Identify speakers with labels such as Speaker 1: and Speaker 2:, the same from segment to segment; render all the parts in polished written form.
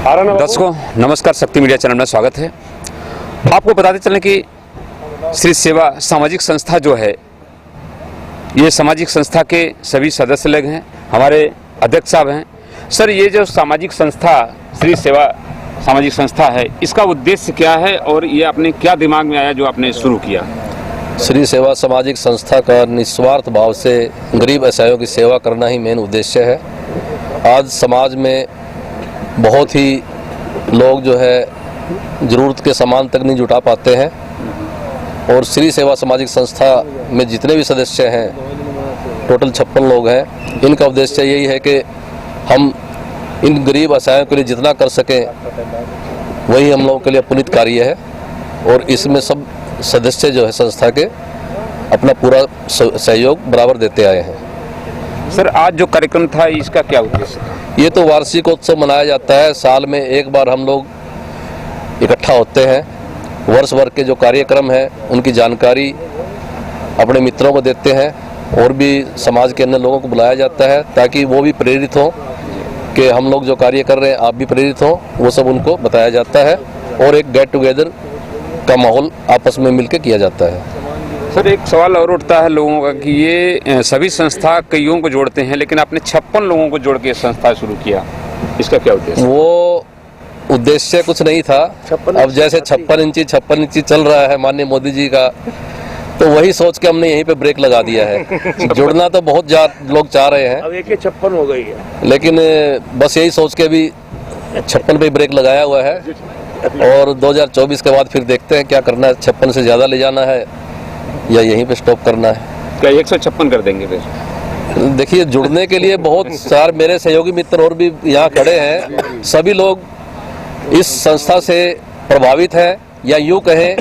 Speaker 1: दर्शकों नमस्कार, शक्ति मीडिया चैनल में स्वागत है। आपको बताते चलें कि श्री सेवा सामाजिक संस्था जो है, ये सामाजिक संस्था के सभी सदस्य लोग हैं, हमारे अध्यक्ष साहब हैं। सर, ये जो सामाजिक संस्था श्री सेवा सामाजिक संस्था है, इसका उद्देश्य क्या है और ये आपने क्या दिमाग में आया जो आपने शुरू किया?
Speaker 2: श्री सेवा सामाजिक संस्था का निस्वार्थ भाव से गरीब असहायों की सेवा करना ही मेन उद्देश्य है। आज समाज में बहुत ही लोग जो है ज़रूरत के सामान तक नहीं जुटा पाते हैं, और श्री सेवा सामाजिक संस्था में जितने भी सदस्य हैं, टोटल 56 लोग हैं, इनका उद्देश्य यही है कि हम इन गरीब असहायों के लिए जितना कर सकें वही हम लोगों के लिए पुनीत कार्य है। और इसमें सब सदस्य जो है संस्था के अपना पूरा सहयोग बराबर देते आए हैं।
Speaker 1: सर, आज जो कार्यक्रम था इसका क्या उद्देश्य था?
Speaker 2: ये तो वार्षिकोत्सव मनाया जाता है। साल में एक बार हम लोग इकट्ठा होते हैं, वर्ष भर के जो कार्यक्रम है उनकी जानकारी अपने मित्रों को देते हैं, और भी समाज के अन्य लोगों को बुलाया जाता है ताकि वो भी प्रेरित हों कि हम लोग जो कार्य कर रहे हैं आप भी प्रेरित हों, वो सब उनको बताया जाता है, और एक गेट टुगेदर का माहौल आपस में मिलकर किया जाता है।
Speaker 1: सर, एक सवाल और उठता है लोगों का कि ये सभी संस्था कईयों को जोड़ते हैं, लेकिन आपने 56 लोगों को जोड़ के संस्था शुरू किया, इसका क्या उद्देश्य?
Speaker 2: वो उद्देश्य कुछ नहीं था। अब जैसे 56 इंची चल रहा है माननीय मोदी जी का, तो वही सोच के हमने यहीं पे ब्रेक लगा दिया है। जुड़ना तो बहुत लोग चाह रहे हैं,
Speaker 3: अब एक 56 हो गई है,
Speaker 2: लेकिन बस यही सोच के भी 56 पे ब्रेक लगाया हुआ है, और 2024 के बाद फिर देखते हैं क्या करना है, 56 से ज़्यादा ले जाना है या यहीं पे स्टॉप करना है।
Speaker 1: क्या 156 कर देंगे फिर?
Speaker 2: देखिए, जुड़ने के लिए बहुत सारे मेरे सहयोगी मित्र और भी यहाँ खड़े हैं, सभी लोग इस संस्था से प्रभावित हैं, या यूँ कहें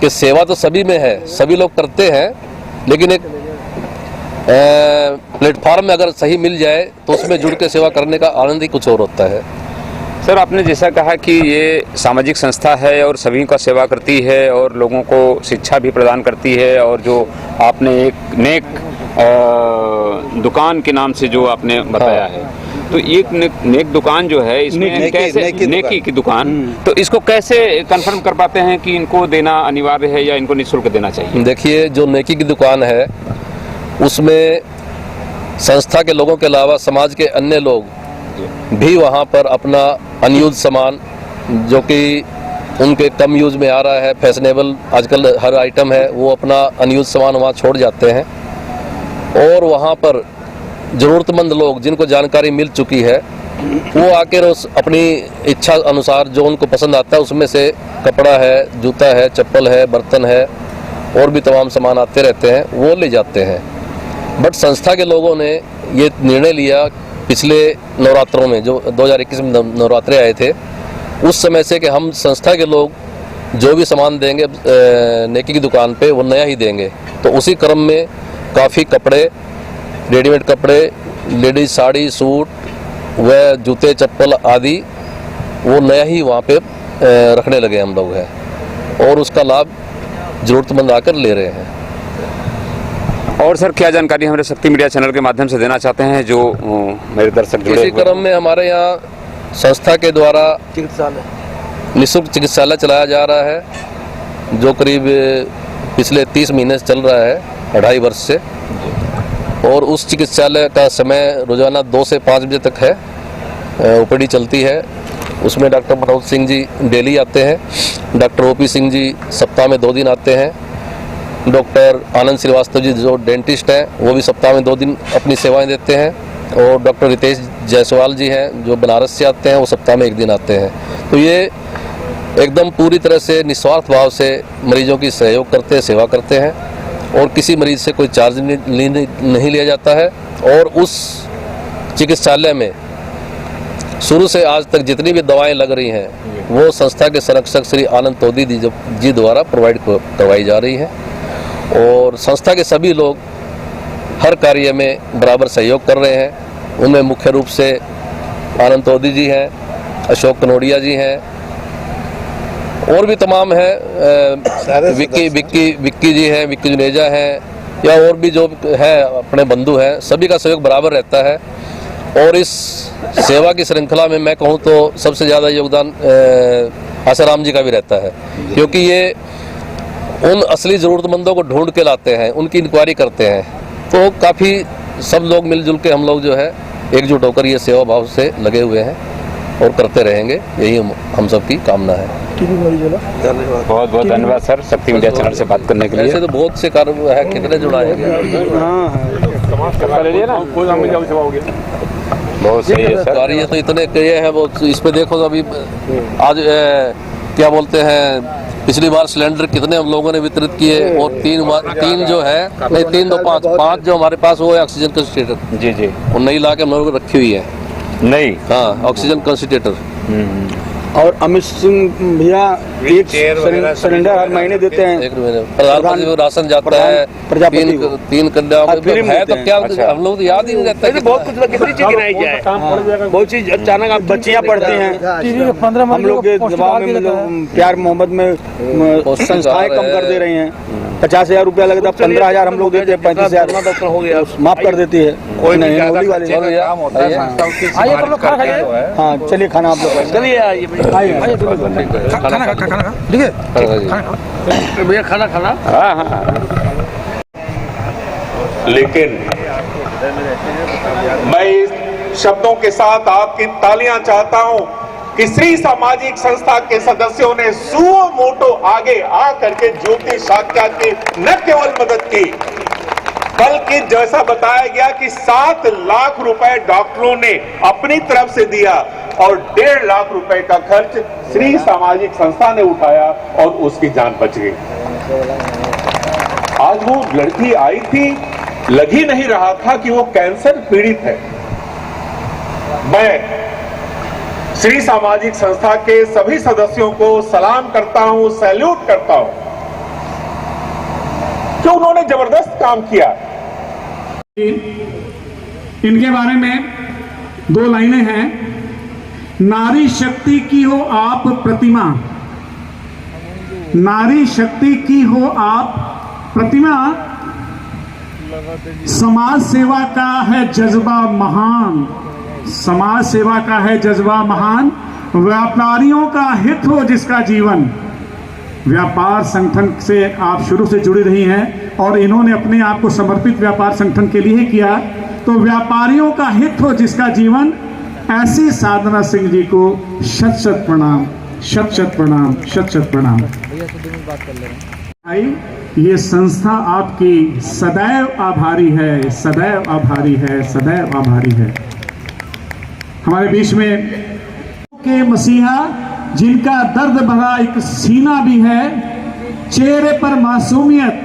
Speaker 2: कि सेवा तो सभी में है, सभी लोग करते हैं, लेकिन एक प्लेटफॉर्म में अगर सही मिल जाए तो उसमें जुड़ के सेवा करने का आनंद ही कुछ और होता है।
Speaker 1: सर, आपने जैसा कहा कि ये सामाजिक संस्था है और सभी का सेवा करती है और लोगों को शिक्षा भी प्रदान करती है, और जो आपने एक नेक दुकान के नाम से जो आपने बताया है, तो एक नेक दुकान जो है, इसमें कैसे नेकी की दुकान, तो इसको कैसे कंफर्म कर पाते हैं कि इनको देना अनिवार्य है या इनको निःशुल्क देना चाहिए?
Speaker 2: देखिए, जो नेकी की दुकान है उसमें संस्था के लोगों के अलावा समाज के अन्य लोग भी वहाँ पर अपना अनयूज सामान, जो कि उनके कम यूज में आ रहा है, फैशनेबल आजकल हर आइटम है, वो अपना अनयूज सामान वहाँ छोड़ जाते हैं, और वहाँ पर ज़रूरतमंद लोग जिनको जानकारी मिल चुकी है वो आकर उस अपनी इच्छा अनुसार जो उनको पसंद आता है उसमें से कपड़ा है, जूता है, चप्पल है, बर्तन है, और भी तमाम सामान आते रहते हैं, वो ले जाते हैं। बट संस्था के लोगों ने ये निर्णय लिया पिछले नवरात्रों में, जो 2021 में नवरात्रे आए थे, उस समय से कि हम संस्था के लोग जो भी सामान देंगे नेकी की दुकान पे वो नया ही देंगे। तो उसी क्रम में काफ़ी कपड़े, रेडीमेड कपड़े, लेडीज साड़ी, सूट व जूते, चप्पल आदि वो नया ही वहाँ पे रखने लगे हम लोग हैं, और उसका लाभ ज़रूरतमंद आकर ले रहे हैं।
Speaker 1: और सर, क्या जानकारी हमारे शक्ति मीडिया चैनल के माध्यम से देना चाहते हैं जो मेरे दर्शक जुड़े
Speaker 2: इसी क्रम में हमारे यहाँ संस्था के द्वारा निःशुल्क चिकित्सालय चलाया जा रहा है, जो करीब पिछले 30 महीने से चल रहा है, 2.5 वर्ष से, और उस चिकित्सालय का समय रोजाना 2 से 5 बजे तक है, ओपीडी चलती है। उसमें डॉक्टर मनोज सिंह जी डेली आते हैं, डॉक्टर ओपी सिंह जी सप्ताह में 2 दिन आते हैं, डॉक्टर आनंद श्रीवास्तव जी जो डेंटिस्ट हैं वो भी सप्ताह में 2 दिन अपनी सेवाएं देते हैं, और डॉक्टर रितेश जायसवाल जी हैं जो बनारस से आते हैं, वो सप्ताह में 1 दिन आते हैं। तो ये एकदम पूरी तरह से निस्वार्थ भाव से मरीजों की सहयोग करते हैं, सेवा करते हैं, और किसी मरीज से कोई चार्ज नहीं लिया जाता है। और उस चिकित्सालय में शुरू से आज तक जितनी भी दवाएं लग रही हैं वो संस्था के संरक्षक श्री आनंद तोदी जी द्वारा प्रोवाइड करवाई जा रही हैं, और संस्था के सभी लोग हर कार्य में बराबर सहयोग कर रहे हैं। उनमें मुख्य रूप से आनंद तोदी जी हैं, अशोक कनोडिया जी हैं, और भी तमाम है, विक्की जी हैं, विक्की जुनेजा हैं, या और भी जो है अपने बंधु हैं, सभी का सहयोग बराबर रहता है। और इस सेवा की श्रृंखला में मैं कहूँ तो सबसे ज़्यादा योगदान आसाराम जी का भी रहता है, क्योंकि ये उन असली ज़रूरतमंदों को ढूंढ के लाते हैं, उनकी इंक्वायरी करते हैं। तो काफ़ी सब लोग मिलजुल के हम लोग जो है एकजुट होकर ये सेवा भाव से लगे हुए हैं और करते रहेंगे, यही हम सब की कामना है।
Speaker 1: बहुत बहुत धन्यवाद सर, शक्ति मीडिया चैनल से बात करने के लिए।
Speaker 2: ऐसे तो बहुत से कार्य है, कितने जुड़ाए हैं।
Speaker 1: बहुत सही है सर।
Speaker 2: कार्य तो इतने किए हैं, वो इस पे देखो तो अभी आज क्या बोलते हैं, पिछली बार सिलेंडर कितने हम लोगों ने वितरित किए, और तीन जो है, नहीं 3 2 5 जो हमारे पास वो है ऑक्सीजन कंसंट्रेटर।
Speaker 1: जी जी,
Speaker 2: और नई ला के हम लोगों ने रखी हुई है।
Speaker 1: नहीं,
Speaker 2: हाँ, ऑक्सीजन कंसंट्रेटर।
Speaker 3: और अमित सिंह भैया एक सिलेंडर हर महीने देते हैं।
Speaker 2: एक महीने प्रधानमंत्री को राशन जाता है,
Speaker 3: प्रजापति को।
Speaker 2: 3 कन्याओं
Speaker 3: हाँ, फ्री में
Speaker 2: है, तो
Speaker 3: देते
Speaker 2: क्या
Speaker 1: अच्छा।
Speaker 2: हम लोग तो याद ही नहीं रहता है।
Speaker 3: बहुत कुछ कितनी चीज गिनाई जाए, बहुत चीज अचानक आप बच्चियां पढ़ती हैं, हम लोग के दबाव में मतलब प्यार मोहब्बत में संस्थाएं कम कर दे रही हैं। 50,000 रुपया लगता, 15,000 हम लोग देते हैं, 35,000 हो गया, माफ कर देती है। कोई नहीं, होली वाले।
Speaker 4: आइए तुम लोग खाना खाइए।
Speaker 3: हाँ चलिए, खाना आप लोग चलिए, आइए
Speaker 4: खाना ठीक है
Speaker 3: भैया, खाना
Speaker 1: हाँ हाँ।
Speaker 5: लेकिन मैं इस शब्दों के साथ आपकी तालियां चाहता हूं कि श्री सामाजिक संस्था के सदस्यों ने सुओ मोटो आगे आ करके ज्योति साक्या की न केवल मदद की, बल्कि जैसा बताया गया कि 7 लाख रुपए डॉक्टरों ने अपनी तरफ से दिया और 1.5 लाख रुपए का खर्च श्री सामाजिक संस्था ने उठाया और उसकी जान बच गई। आज वो लड़की आई थी, लग ही नहीं रहा था कि वो कैंसर पीड़ित है। मैं श्री सामाजिक संस्था के सभी सदस्यों को सलाम करता हूं, सैल्यूट करता हूं कि उन्होंने जबरदस्त काम किया।
Speaker 4: इनके बारे में 2 लाइनें हैं। नारी शक्ति की हो आप प्रतिमा, नारी शक्ति की हो आप प्रतिमा, समाज सेवा का है जज्बा महान, समाज सेवा का है जज्बा महान, व्यापारियों का हित हो जिसका जीवन। व्यापार संगठन से आप शुरू से जुड़ी रही हैं और इन्होंने अपने आप को समर्पित व्यापार संगठन के लिए किया। तो व्यापारियों का हित हो जिसका जीवन, ऐसी साधना सिंह जी को शत शत प्रणाम, शत शत प्रणाम, शत शत प्रणाम। ये संस्था आपकी सदैव आभारी है, सदैव आभारी है, सदैव आभारी है। हमारे बीच में के मसीहा, जिनका दर्द भरा एक सीना भी है, चेहरे पर मासूमियत,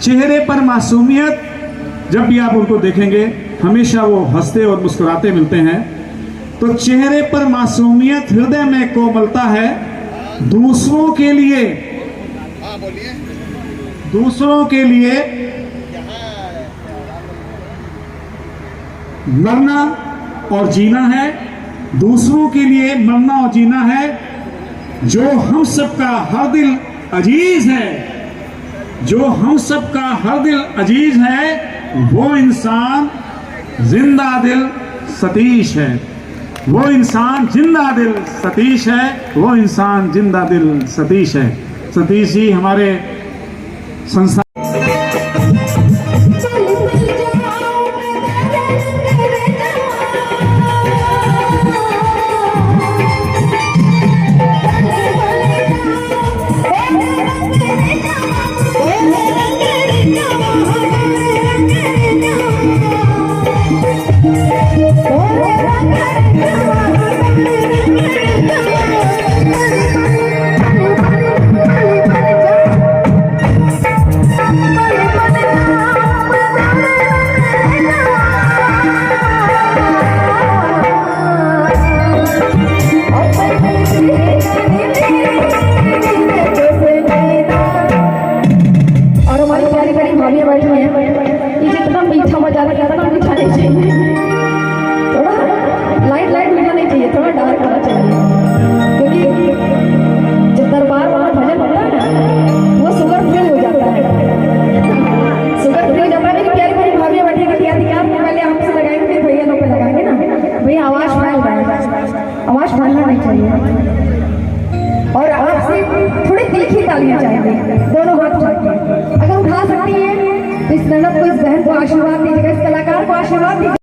Speaker 4: चेहरे पर मासूमियत। जब भी आप उनको देखेंगे हमेशा वो हंसते और मुस्कुराते मिलते हैं। तो चेहरे पर मासूमियत, हृदय में कोमलता है। दूसरों के लिए, दूसरों के लिए मरना और जीना है, दूसरों के लिए मरना और जीना है। जो हम सबका हर दिल अजीज है, जो हम सबका हर दिल अजीज है, वो इंसान जिंदा दिल सतीश है, वो इंसान जिंदा दिल सतीश है, वो इंसान जिंदा दिल सतीश है। सतीश जी हमारे संस्था
Speaker 6: नहीं चाहिए और आपसे थोड़ी तीखी तालियां चाहिए, दोनों हाथ उठाइए। अगर उठा सकती हैं तो इस ननद को, इस बहन को आशीर्वाद दीजिएगा, इस कलाकार को आशीर्वाद दीजिए।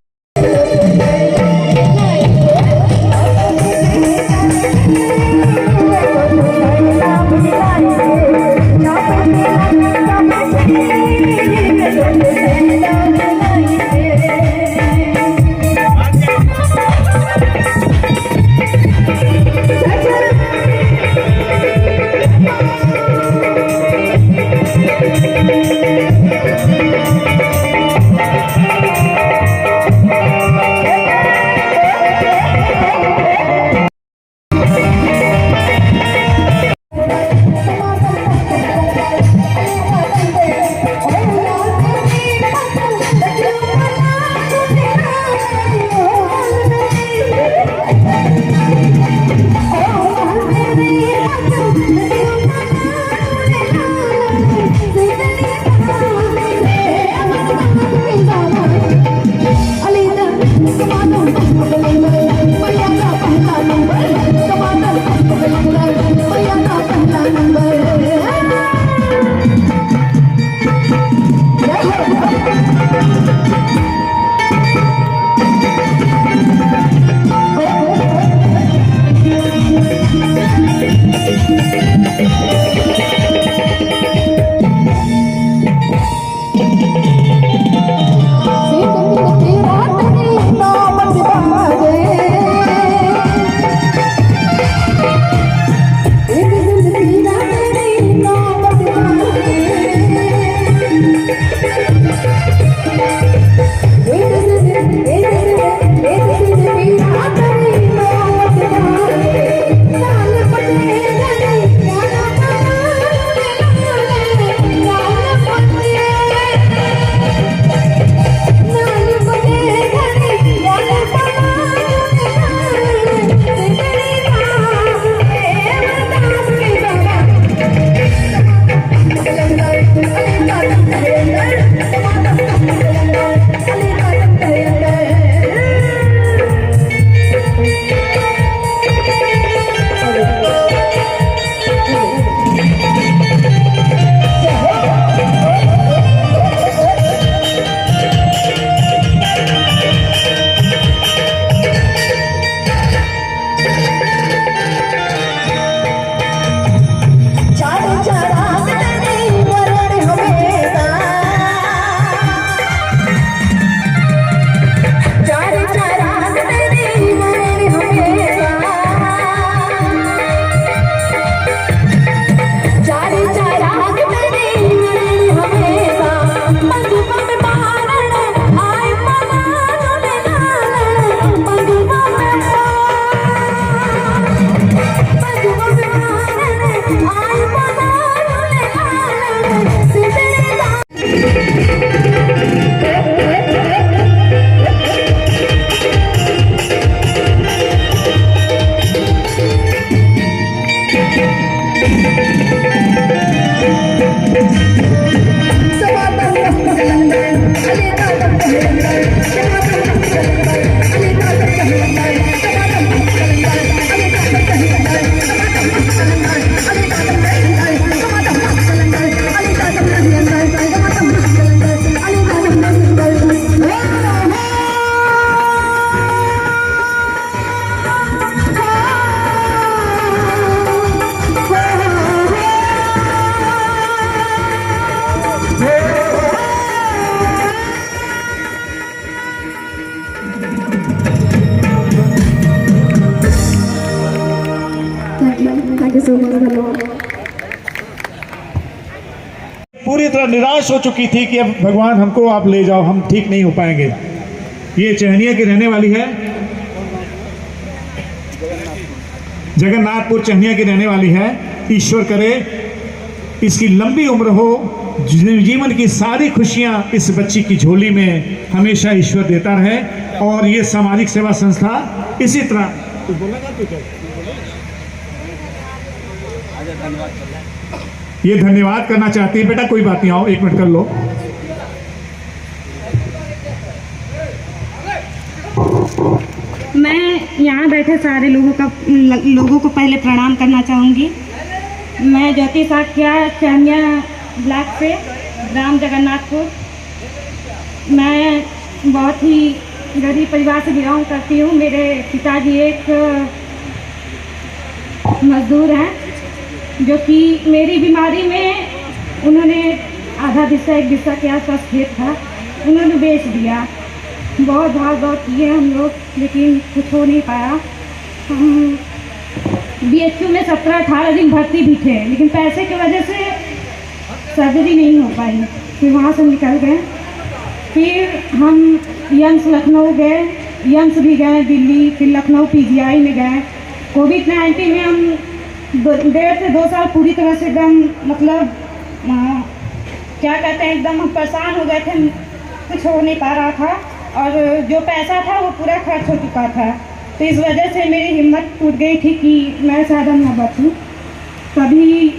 Speaker 4: पूरी तरह निराश हो चुकी थी कि अब भगवान हमको आप ले जाओ, हम ठीक नहीं हो पाएंगे। ये चहनिया की रहने वाली है, जगन्नाथपुर चहनिया की रहने वाली है। ईश्वर करे इसकी लंबी उम्र हो, जीवन की सारी खुशियां इस बच्ची की झोली में हमेशा ईश्वर देता रहे। और ये सामाजिक सेवा संस्था इसी तरह ये धन्यवाद करना चाहती है। बेटा कोई बात नहीं, आओ 1 मिनट कर लो।
Speaker 7: मैं यहाँ बैठे सारे लोगों को पहले प्रणाम करना चाहूँगी। मैं ज्योति साख्या चानिया ब्लॉक से, ग्राम जगन्नाथपुर। मैं बहुत ही गरीब परिवार से बिलोंग करती हूँ। मेरे पिताजी एक मजदूर हैं जो कि मेरी बीमारी में उन्होंने आधा हिस्सा, एक हिस्सा के आसपास खेत था, उन्होंने बेच दिया। बहुत भाग दौड़ किए हम लोग, लेकिन कुछ हो नहीं पाया। हम BHU में 17-18 दिन भर्ती भी थे, लेकिन पैसे की वजह से सर्जरी नहीं हो पाई। फिर वहाँ से निकल गए। फिर हम यम्स लखनऊ गए, यम्स भी गए दिल्ली, फिर लखनऊ PGI में गए। कोविड-19 में हम 1.5 से 2 साल पूरी तरह से एकदम मतलब क्या कहते हैं, एकदम हम परेशान हो गए थे, कुछ हो नहीं पा रहा था और जो पैसा था वो पूरा खर्च हो चुका था। तो इस वजह से मेरी हिम्मत टूट गई थी कि मैं शायद न बचूं। तभी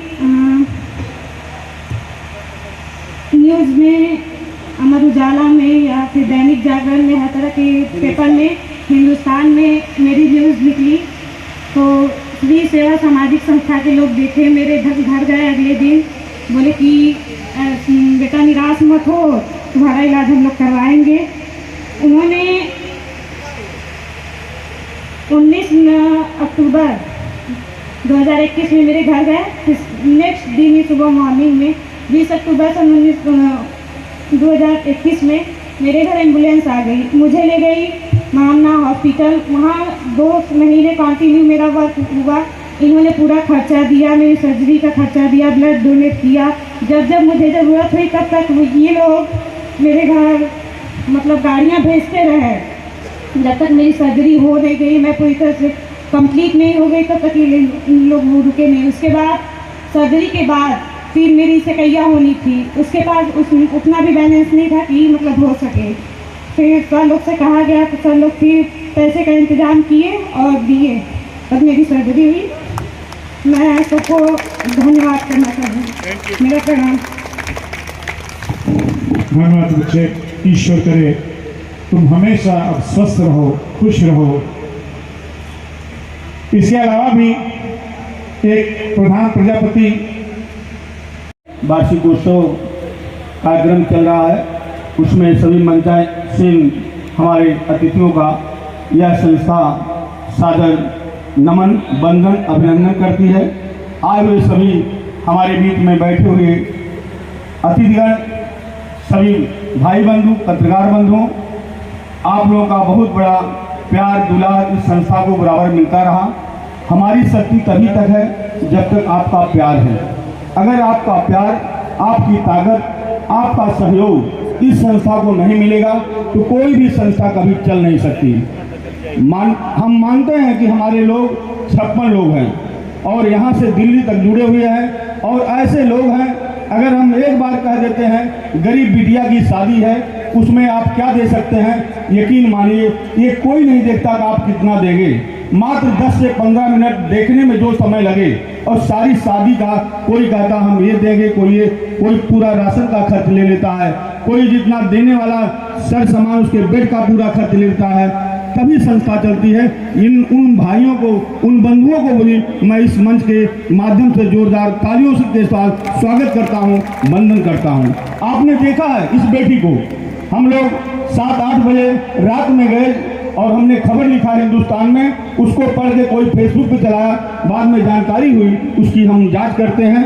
Speaker 7: न्यूज़ में, अमर उजाला में या फिर दैनिक जागरण में, हर तरह के पेपर में, हिंदुस्तान में मेरी न्यूज़ निकली। तो श्री सेवा सामाजिक संस्था के लोग देखे, मेरे घर गए अगले दिन, बोले कि बेटा निराश मत हो, तुम्हारा इलाज हम लोग करवाएंगे। उन्होंने 19 अक्टूबर 2021 में मेरे घर गए। नेक्स्ट दिन ही सुबह मॉर्निंग में 20 अक्टूबर 2021 में मेरे घर एम्बुलेंस आ गई, मुझे ले गई मामना हॉस्पिटल। वहाँ 2 महीने कंटिन्यू मेरा वर्क हुआ। इन्होंने पूरा खर्चा दिया, मेरी सर्जरी का खर्चा दिया, ब्लड डोनेट किया। जब मुझे ज़रूरत हुई तब तक ये लोग मेरे घर मतलब गाड़ियाँ भेजते रहे। जब तक मेरी सर्जरी हो नहीं गई, मैं पूरी तरह से कंप्लीट नहीं हो गई, तब तक ये लोग रुके नहीं। उसके बाद सर्जरी के बाद फिर मेरी सकैया होनी थी, उसके पास उतना भी बैलेंस नहीं था कि मतलब हो सके। फिर सर लोग से कहा गया तो सर लोग फिर पैसे का इंतज़ाम किए और दिए, तब मेरी सर्जरी हुई। मैं सबको धन्यवाद करना चाहूँगी। मेरा प्रणाम।
Speaker 4: धन्यवाद बच्चे, ईश्वर करे तुम हमेशा अब स्वस्थ रहो, खुश रहो। इसके अलावा भी एक प्रधान प्रजापति
Speaker 3: वार्षिक उत्सव कार्यक्रम चल रहा है, उसमें सभी मंचासीन हमारे अतिथियों का यह संस्था सादर नमन, वंदन, अभिनंदन करती है। आज वे सभी हमारे बीच में बैठे हुए अतिथिगण, सभी भाई बंधु, पत्रकार बंधुओं, आप लोगों का बहुत बड़ा प्यार दुलार इस संस्था को बराबर मिलता रहा। हमारी शक्ति तभी तक है जब तक आपका प्यार है। अगर आपका प्यार, आपकी ताकत, आपका सहयोग इस संस्था को नहीं मिलेगा तो कोई भी संस्था कभी चल नहीं सकती। हम मानते हैं कि हमारे लोग 56 लोग हैं और यहाँ से दिल्ली तक जुड़े हुए हैं और ऐसे लोग हैं, अगर हम एक बार कह देते हैं गरीब बिटिया की शादी है, उसमें आप क्या दे सकते हैं, यकीन मानिए ये कोई नहीं देखता कि आप कितना देंगे। मात्र 10 से 15 मिनट देखने में जो समय लगे और सारी शादी का, कोई कहता हम ये देंगे, कोई पूरा राशन का खर्च ले लेता है, कोई जितना देने वाला सर सामान उसके बेड का पूरा खर्च लेता है, तभी संस्था चलती है। उन भाइयों को, उन बंधुओं को भी मैं इस मंच के माध्यम से जोरदार तालियों के साथ स्वागत करता हूं, वंदन करता हूं। आपने देखा है इस बेटी को, हम लोग 7-8 बजे रात में गए और हमने खबर लिखा हिंदुस्तान में, उसको पढ़ के कोई फेसबुक पे चलाया, बाद में जानकारी हुई, उसकी हम जांच करते हैं।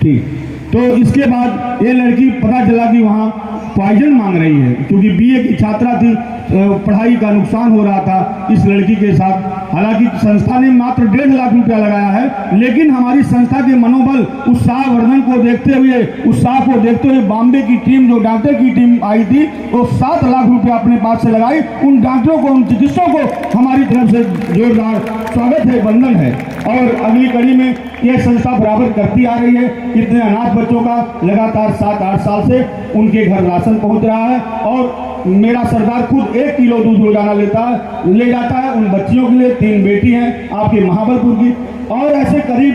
Speaker 3: ठीक, तो इसके बाद ये लड़की पता चला कि वहाँ पॉइजन मांग रही है, क्योंकि BA की छात्रा थी, पढ़ाई का नुकसान हो रहा था इस लड़की के साथ। हालांकि संस्था ने मात्र 1.5 लाख रुपया लगाया है, लेकिन हमारी संस्था के मनोबल, उत्साहवर्धन को देखते हुए, उत्साह को देखते हुए बॉम्बे की टीम, जो डॉक्टर की टीम आई थी, वो 7 लाख रुपया अपने पास से लगाई। उन डॉक्टरों को, उन चिकित्सकों को हमारी तरफ से जोरदार स्वागत है, वंदन है। और अगली कड़ी में यह संस्था बराबर करती आ रही है। इतने अनाथ बच्चों का लगातार 7-8 साल से उनके घर राशन पहुंच रहा है और मेरा सरदार खुद 1 किलो दूध रोजाना ले जाता है उन बच्चियों के लिए। 3 बेटी हैं आपके महाबलपुर की, और ऐसे करीब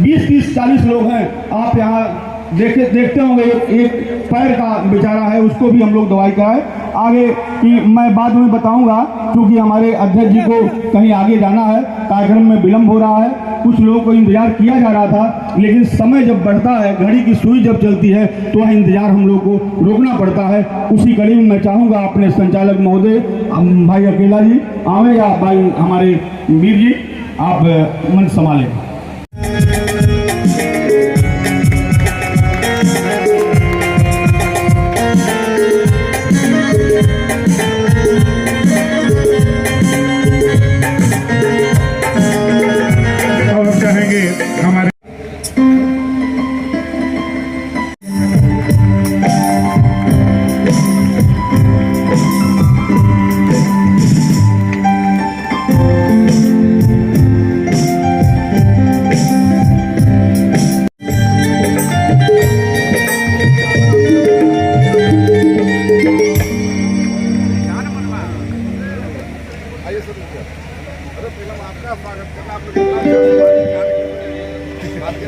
Speaker 3: 20-30-40 लोग हैं। आप यहाँ
Speaker 4: देखते होंगे एक पैर का बेचारा है, उसको भी हम लोग दवाई कराए। आगे की मैं बाद में बताऊंगा, क्योंकि हमारे अध्यक्ष जी को कहीं आगे जाना है, कार्यक्रम में विलंब हो रहा है। कुछ लोगों को इंतजार किया जा रहा था, लेकिन समय जब बढ़ता है, घड़ी की सुई जब चलती है, तो वह इंतजार हम लोग को रोकना पड़ता है। उसी कड़ी में मैं चाहूँगा अपने संचालक महोदय भाई अकेला जी आवे, या भाई हमारे वीर जी, आप मंच संभालें।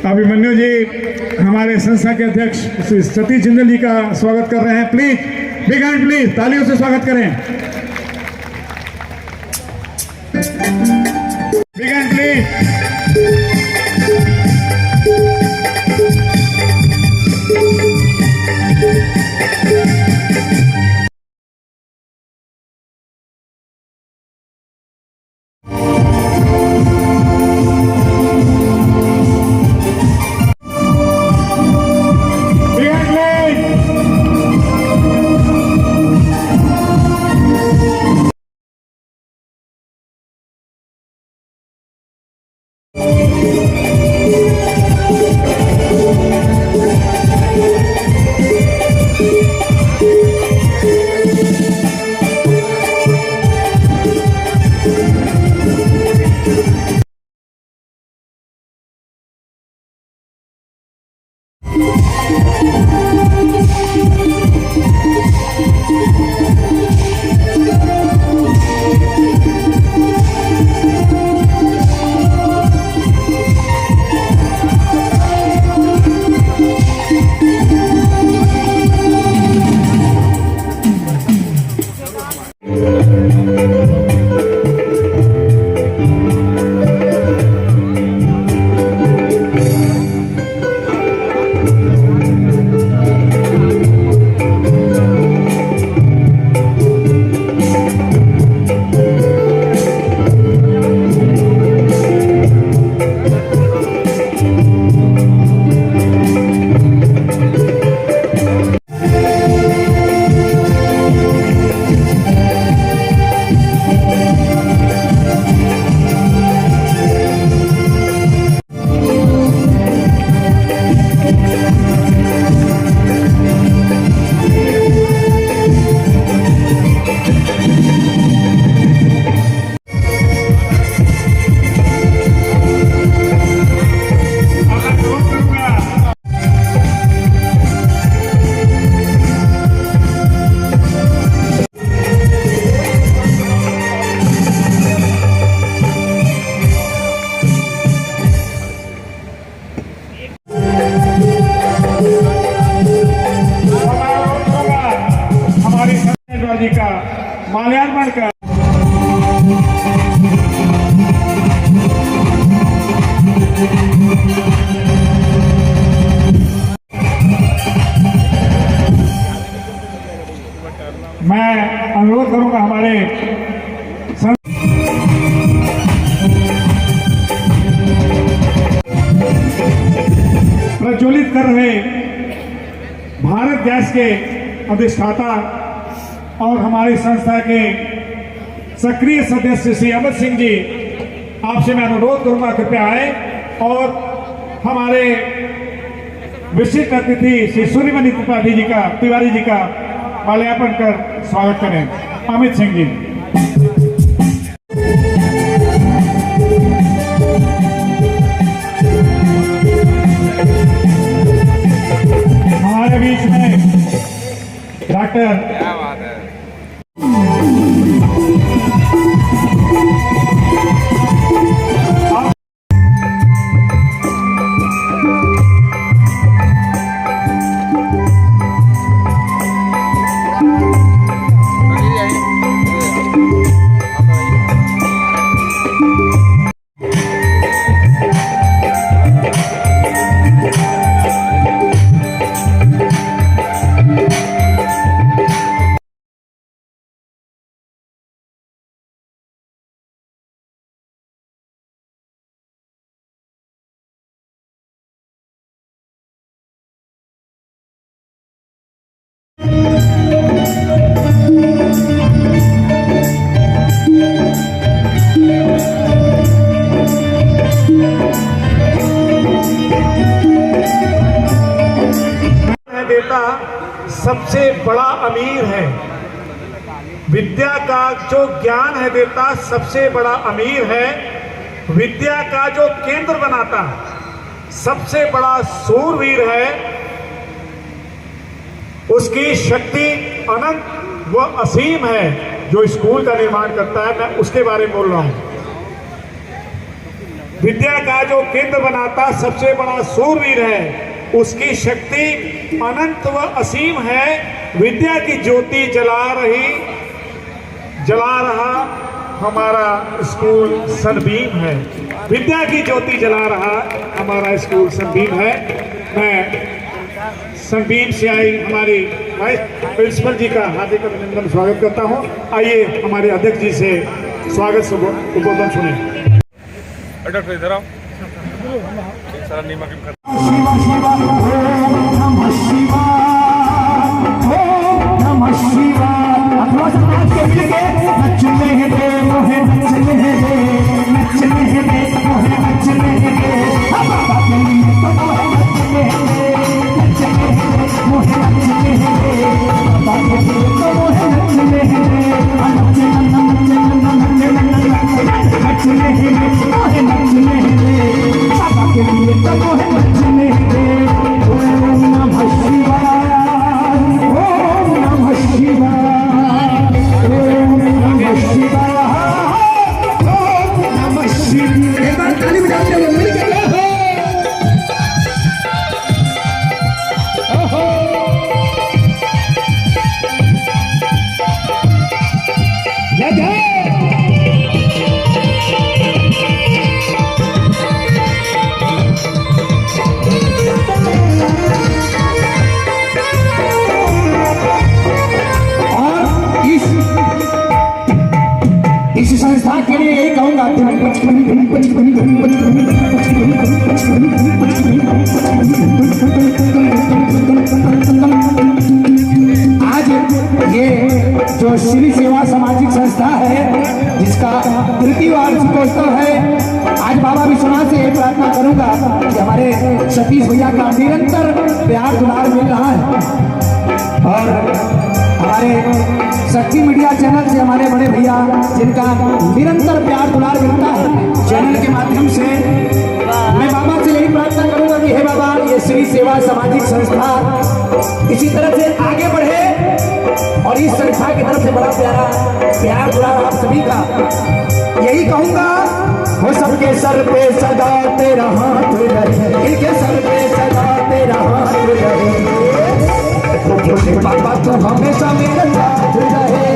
Speaker 4: अभिमन्यु जी हमारे संस्था के अध्यक्ष श्री सतीश जिंदल जी का स्वागत कर रहे हैं। प्लीज बिग हैंड, प्लीज तालियों से स्वागत करें। Big hand please. जी का माल्यार्पण कर मैं अनुरोध करूंगा हमारे प्रज्वलित कर रहे भारत गैस के अधिष्ठाता और हमारी संस्था के सक्रिय सदस्य श्री अमित सिंह जी, आपसे मैं अनुरोध करूंगा कृपया आए और हमारे विशिष्ट अतिथि श्री सूर्यमणि तिवारी जी का माल्यार्पण कर स्वागत करें। अमित सिंह जी। हमारे बीच में डॉक्टर सबसे बड़ा अमीर है। विद्या का जो ज्ञान है देता सबसे बड़ा अमीर है। विद्या का जो केंद्र बनाता सबसे बड़ा सूरवीर है। उसकी शक्ति अनंत व असीम है। जो स्कूल का निर्माण करता है, मैं उसके बारे में बोल रहा हूं। विद्या का जो केंद्र बनाता सबसे बड़ा सूरवीर है। उसकी शक्ति अनंत व असीम है। विद्या की ज्योति जला रहा हमारा स्कूल सनबीम है। विद्या की ज्योति जला रहा हमारा स्कूल सनबीम है। मैं सनबीम से आई हमारी वाइस प्रिंसिपल जी का हार्दिक अभिनंदन स्वागत करता हूं। आइए हमारे अध्यक्ष जी से स्वागत उद्बोधन सुने।
Speaker 8: डॉक्टर इधर आओ। सारा नीमा की
Speaker 9: इस संस्था के लिए यही कहूंगा आज ये जो श्री सेवा सामाजिक संस्था है, जिसका तृतीय वार्षिकोत्सव है, आज बाबा विश्वनाथ से यही प्रार्थना करूंगा कि हमारे सतीश भैया का निरंतर प्यार दुलार मिल रहा है और हमारे शक्ति मीडिया चैनल से हमारे बड़े भैया जिनका निरंतर प्यार दुलार मिलता है चैनल के माध्यम से, मैं बाबा से यही प्रार्थना करूंगा कि हे बाबा, ये श्री सेवा सामाजिक संस्था इसी तरह से आगे बढ़े और इस संस्था की तरफ से बड़ा प्यारा प्यार दुलार आप सभी का यही कहूंगा। वो सबके सर पे सदा तेरा हाथ रहे, इनके सर पे सदा तेरा हाथ रहे, बाबा तू हमेशा मेरे साथ रहे।